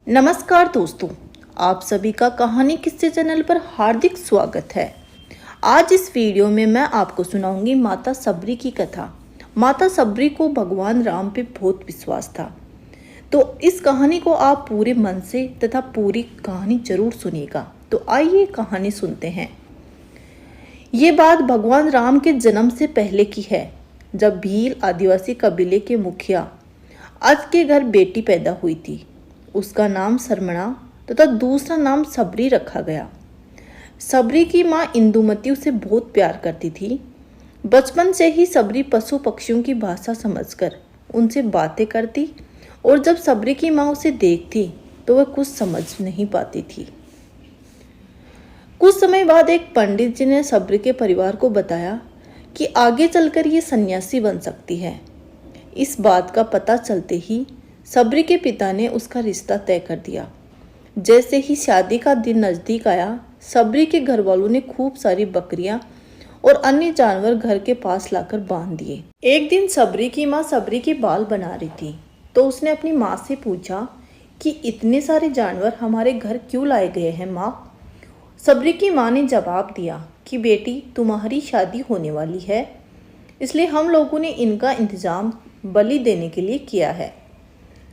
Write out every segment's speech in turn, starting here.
नमस्कार दोस्तों, आप सभी का कहानी किस्से चैनल पर हार्दिक स्वागत है। आज इस वीडियो में मैं आपको सुनाऊंगी माता सबरी की कथा। माता सबरी को भगवान राम पे बहुत विश्वास था, तो इस कहानी को आप पूरे मन से तथा पूरी कहानी जरूर सुनिएगा। तो आइए कहानी सुनते हैं। ये बात भगवान राम के जन्म से पहले की है, जब भील आदिवासी कबीले के मुखिया आज के घर बेटी पैदा हुई थी। उसका नाम सरमणा तथा दूसरा नाम सबरी रखा गया। सबरी की माँ इंदुमती उसे बहुत प्यार करती थी। बचपन से ही सबरी पशु पक्षियों की भाषा समझकर उनसे बातें करती, और जब सबरी की माँ उसे देखती तो वह कुछ समझ नहीं पाती थी। कुछ समय बाद एक पंडित जी ने सबरी के परिवार को बताया कि आगे चलकर ये सन्यासी बन सकती है। इस बात का पता चलते ही सबरी के पिता ने उसका रिश्ता तय कर दिया। जैसे ही शादी का दिन नजदीक आया, सबरी के घर वालों ने खूब सारी बकरियां और अन्य जानवर घर के पास लाकर बांध दिए। एक दिन सबरी की माँ सबरी के बाल बना रही थी, तो उसने अपनी माँ से पूछा कि इतने सारे जानवर हमारे घर क्यों लाए गए हैं माँ। सबरी की माँ ने जवाब दिया कि बेटी, तुम्हारी शादी होने वाली है, इसलिए हम लोगों ने इनका इंतजाम बलि देने के लिए किया है।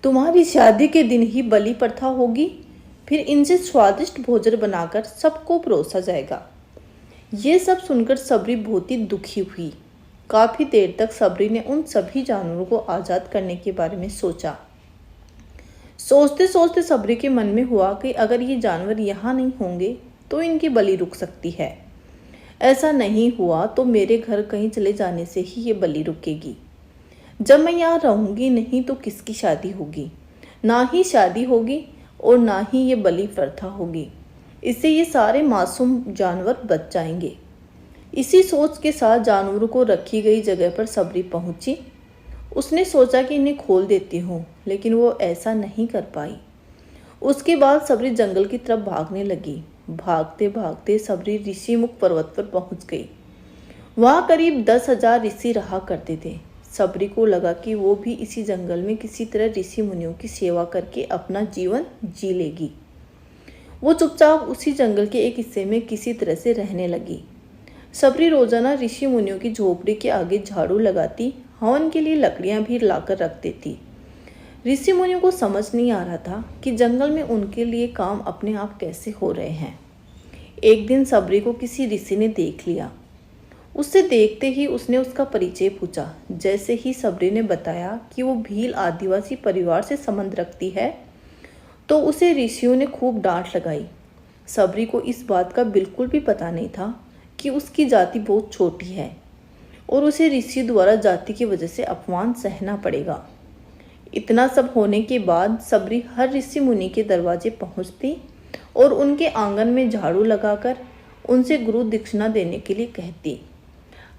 तुम्हारी शादी के दिन ही बलि प्रथा होगी, फिर इनसे स्वादिष्ट भोजन बनाकर सबको परोसा जाएगा। ये सब सुनकर सबरी बहुत ही दुखी हुई। काफी देर तक सबरी ने उन सभी जानवरों को आजाद करने के बारे में सोचा। सोचते सोचते सबरी के मन में हुआ कि अगर ये जानवर यहाँ नहीं होंगे तो इनकी बलि रुक सकती है। ऐसा नहीं हुआ तो मेरे घर कहीं चले जाने से ही ये बलि रुकेगी। जब मैं यहाँ रहूंगी नहीं तो किसकी शादी होगी? ना ही शादी होगी और ना ही ये बलि प्रथा होगी। इससे ये सारे मासूम जानवर बच जाएंगे। इसी सोच के साथ जानवरों को रखी गई जगह पर सबरी पहुंची। उसने सोचा कि इन्हें खोल देती हूँ, लेकिन वो ऐसा नहीं कर पाई। उसके बाद सबरी जंगल की तरफ भागने लगी। भागते भागते सबरी ऋषिमुख पर्वत पर पहुंच गई। वहाँ करीब 10,000 ऋषि रहा करते थे। सबरी को लगा कि वो भी इसी जंगल में किसी तरह ऋषि मुनियों की सेवा करके अपना जीवन जी लेगी। वो चुपचाप उसी जंगल के एक हिस्से में किसी तरह से रहने लगी। सबरी रोजाना ऋषि मुनियों की झोपड़ी के आगे झाड़ू लगाती, हवन के लिए लकड़ियां भी लाकर रख देती। ऋषि मुनियों को समझ नहीं आ रहा था कि जंगल में उनके लिए काम अपने आप कैसे हो रहे हैं। एक दिन सबरी को किसी ऋषि ने देख लिया। उससे देखते ही उसने उसका परिचय पूछा। जैसे ही सबरी ने बताया कि वो भील आदिवासी परिवार से संबंध रखती है, तो उसे ऋषियों ने खूब डांट लगाई। सबरी को इस बात का बिल्कुल भी पता नहीं था कि उसकी जाति बहुत छोटी है और उसे ऋषि द्वारा जाति की वजह से अपमान सहना पड़ेगा। इतना सब होने के बाद सबरी हर ऋषि मुनि के दरवाजे पहुंचती और उनके आंगन में झाड़ू लगाकर उनसे गुरु दक्षिणा देने के लिए कहती।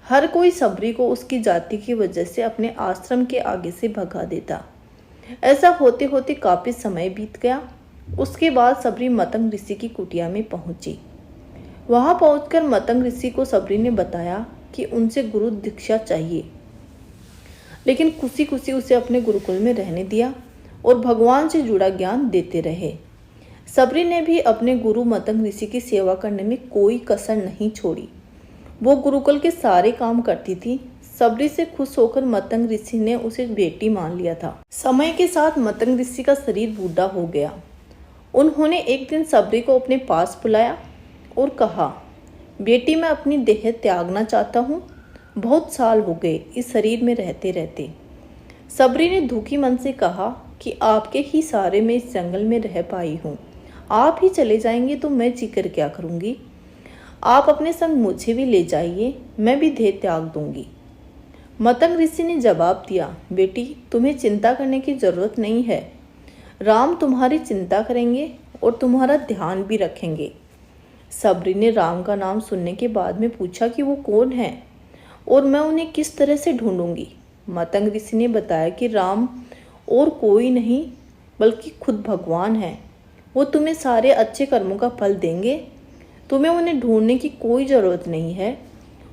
हर कोई सबरी को उसकी जाति की वजह से अपने आश्रम के आगे से भगा देता। ऐसा होते होते काफी समय बीत गया। उसके बाद सबरी मतंग ऋषि की कुटिया में पहुंची। वहां पहुंचकर मतंग ऋषि को सबरी ने बताया कि उनसे गुरु दीक्षा चाहिए, लेकिन खुशी खुशी उसे अपने गुरुकुल में रहने दिया और भगवान से जुड़ा ज्ञान देते रहे। सबरी ने भी अपने गुरु मतंग ऋषि की सेवा करने में कोई कसर नहीं छोड़ी। वो गुरुकुल के सारे काम करती थी। सबरी से खुश होकर मतंग ऋषि ने उसे बेटी मान लिया था। समय के साथ मतंग ऋषि का शरीर बूढ़ा हो गया। उन्होंने एक दिन सबरी को अपने पास बुलाया और कहा, बेटी, मैं अपनी देह त्यागना चाहता हूँ। बहुत साल हो गए इस शरीर में रहते रहते। सबरी ने दुखी मन से कहा कि आपके ही सहारे में इस जंगल में रह पाई हूँ। आप ही चले जाएंगे तो मैं जीकर क्या करूँगी? आप अपने संग मुझे भी ले जाइए, मैं भी देह त्याग दूंगी। मतंग ऋषि ने जवाब दिया, बेटी, तुम्हें चिंता करने की जरूरत नहीं है। राम तुम्हारी चिंता करेंगे और तुम्हारा ध्यान भी रखेंगे। सबरी ने राम का नाम सुनने के बाद में पूछा कि वो कौन है और मैं उन्हें किस तरह से ढूंढूंगी। मतंग ऋषि ने बताया कि राम और कोई नहीं बल्कि खुद भगवान है। वो तुम्हें सारे अच्छे कर्मों का फल देंगे। तुम्हें उन्हें ढूंढने की कोई ज़रूरत नहीं है।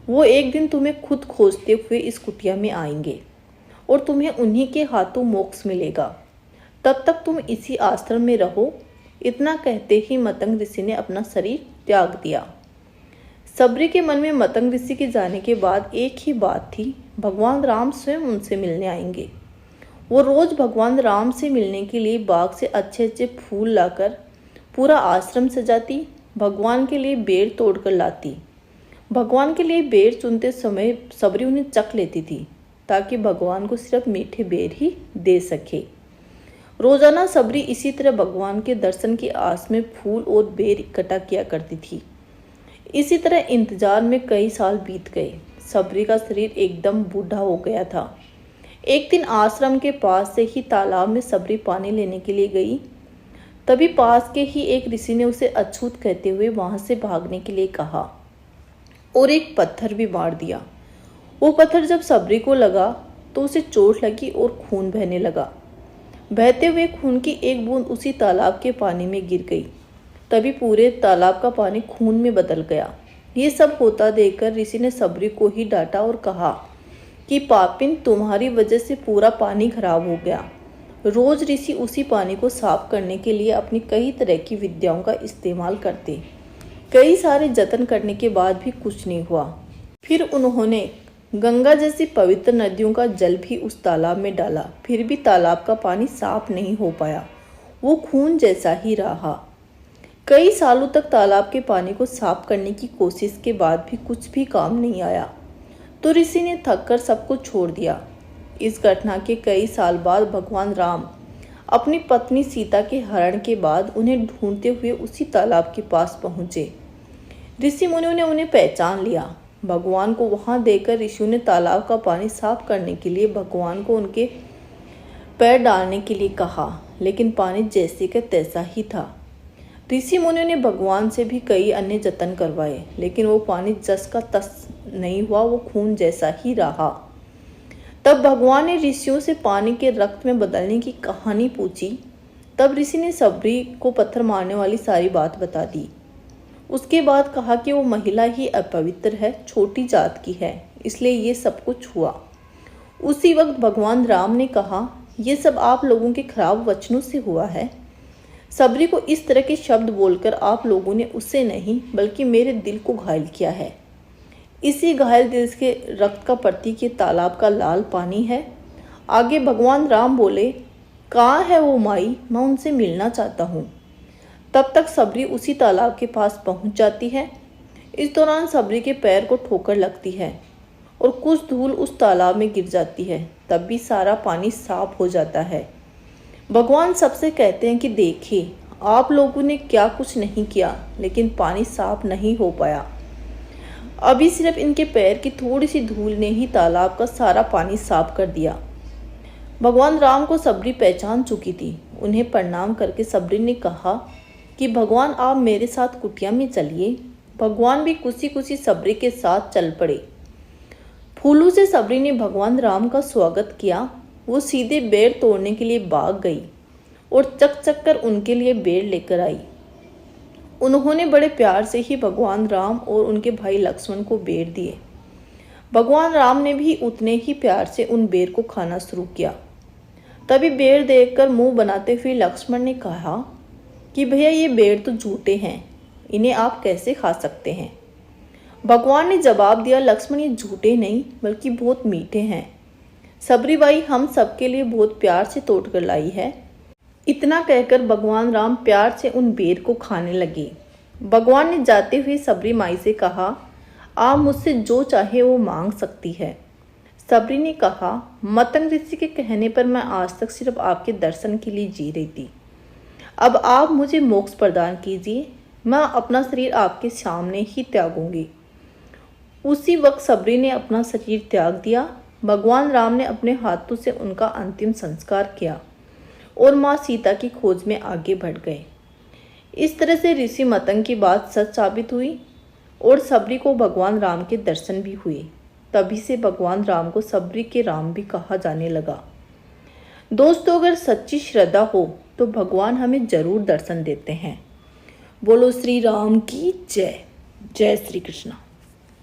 वो एक दिन तुम्हें खुद खोजते हुए इस कुटिया में आएंगे और तुम्हें उन्हीं के हाथों मोक्ष मिलेगा। तब तक तुम इसी आश्रम में रहो। इतना कहते ही मतंग ऋषि ने अपना शरीर त्याग दिया। सबरी के मन में मतंग ऋषि के जाने के बाद एक ही बात थी, भगवान राम स्वयं उनसे मिलने आएंगे। वो रोज भगवान राम से मिलने के लिए बाग से अच्छे अच्छे फूल लाकर पूरा आश्रम सजाती, भगवान के लिए बेर तोड़कर लाती। भगवान के लिए बेर चुनते समय सबरी उन्हें चख लेती थी ताकि भगवान को सिर्फ मीठे बेर ही दे सके। रोजाना सबरी इसी तरह भगवान के दर्शन की आस में फूल और बेर इकट्ठा किया करती थी। इसी तरह इंतजार में कई साल बीत गए। सबरी का शरीर एकदम बूढ़ा हो गया था। एक दिन आश्रम के पास से ही तालाब में सबरी पानी लेने के लिए गई। तभी पास के ही एक ऋषि ने उसे अछूत कहते हुए वहां से भागने के लिए कहा और एक पत्थर भी मार दिया। वो पत्थर जब सबरी को लगा तो उसे चोट लगी और खून बहने लगा। बहते हुए खून की एक बूंद उसी तालाब के पानी में गिर गई। तभी पूरे तालाब का पानी खून में बदल गया। ये सब होता देखकर ऋषि ने सबरी को ही डांटा और कहा कि पापिन, तुम्हारी वजह से पूरा पानी खराब हो गया। रोज ऋषि उसी पानी को साफ करने के लिए अपनी कई तरह की विद्याओं का इस्तेमाल करते। कई सारे जतन करने के बाद भी कुछ नहीं हुआ। फिर उन्होंने गंगा जैसी पवित्र नदियों का जल भी उस तालाब में डाला, फिर भी तालाब का पानी साफ नहीं हो पाया। वो खून जैसा ही रहा। कई सालों तक तालाब के पानी को साफ करने की कोशिश के बाद भी कुछ भी काम नहीं आया तो ऋषि ने थककर सब कुछ छोड़ दिया। इस घटना के कई साल बाद भगवान राम अपनी पत्नी सीता के हरण के बाद उन्हें ढूंढते हुए उसी तालाब के पास पहुंचे। ऋषि मुनियों ने उन्हें पहचान लिया। भगवान को वहां देखकर ऋषियों ने तालाब का पानी साफ करने के लिए भगवान को उनके पैर डालने के लिए कहा, लेकिन पानी जैसे का तैसा ही था। ऋषि मुनियों ने भगवान से भी कई अन्य जतन करवाए, लेकिन वो पानी जस का तस नहीं हुआ, वो खून जैसा ही रहा। तब भगवान ने ऋषियों से पानी के रक्त में बदलने की कहानी पूछी। तब ऋषि ने सबरी को पत्थर मारने वाली सारी बात बता दी। उसके बाद कहा कि वो महिला ही अपवित्र है, छोटी जात की है, इसलिए ये सब कुछ हुआ। उसी वक्त भगवान राम ने कहा, ये सब आप लोगों के खराब वचनों से हुआ है। सबरी को इस तरह के शब्द बोलकर आप लोगों ने उसे नहीं बल्कि मेरे दिल को घायल किया है। इसी घायल दिल के रक्त का प्रतीक ये तालाब का लाल पानी है। आगे भगवान राम बोले, कहाँ है वो माई, मैं उनसे मिलना चाहता हूँ। तब तक सबरी उसी तालाब के पास पहुंच जाती है। इस दौरान सबरी के पैर को ठोकर लगती है और कुछ धूल उस तालाब में गिर जाती है। तब भी सारा पानी साफ हो जाता है। भगवान सबसे कहते हैं कि देखिए, आप लोगों ने क्या कुछ नहीं किया, लेकिन पानी साफ नहीं हो पाया। अभी सिर्फ इनके पैर की थोड़ी सी धूल ने ही तालाब का सारा पानी साफ कर दिया। भगवान राम को सबरी पहचान चुकी थी। उन्हें प्रणाम करके सबरी ने कहा कि भगवान, आप मेरे साथ कुटिया में चलिए। भगवान भी खुशी खुशी सबरी के साथ चल पड़े। फूलों से सबरी ने भगवान राम का स्वागत किया। वो सीधे बेर तोड़ने के लिए बाग गई और चक चक कर उनके लिए बेर लेकर आई। उन्होंने बड़े प्यार से ही भगवान राम और उनके भाई लक्ष्मण को बेर दिए। भगवान राम ने भी उतने ही प्यार से उन बेर को खाना शुरू किया। तभी बेर देखकर मुंह बनाते हुए लक्ष्मण ने कहा कि भैया, ये बेर तो झूठे हैं, इन्हें आप कैसे खा सकते हैं। भगवान ने जवाब दिया, लक्ष्मण, ये झूठे नहीं बल्कि बहुत मीठे हैं। सबरी बाई हम सबके लिए बहुत प्यार से तोड़कर लाई है। इतना कहकर भगवान राम प्यार से उन बेर को खाने लगे। भगवान ने जाते हुए सबरी माई से कहा, आप मुझसे जो चाहे वो मांग सकती है। सबरी ने कहा, मतंग ऋषि के कहने पर मैं आज तक सिर्फ आपके दर्शन के लिए जी रही थी। अब आप मुझे मोक्ष प्रदान कीजिए, मैं अपना शरीर आपके सामने ही त्यागूंगी। उसी वक्त सबरी ने अपना शरीर त्याग दिया। भगवान राम ने अपने हाथों से उनका अंतिम संस्कार किया और माँ सीता की खोज में आगे बढ़ गए। इस तरह से ऋषि मतंग की बात सच साबित हुई और सबरी को भगवान राम के दर्शन भी हुए। तभी से भगवान राम को सबरी के राम भी कहा जाने लगा। दोस्तों, अगर सच्ची श्रद्धा हो तो भगवान हमें जरूर दर्शन देते हैं। बोलो श्री राम की जय। जय श्री कृष्ण।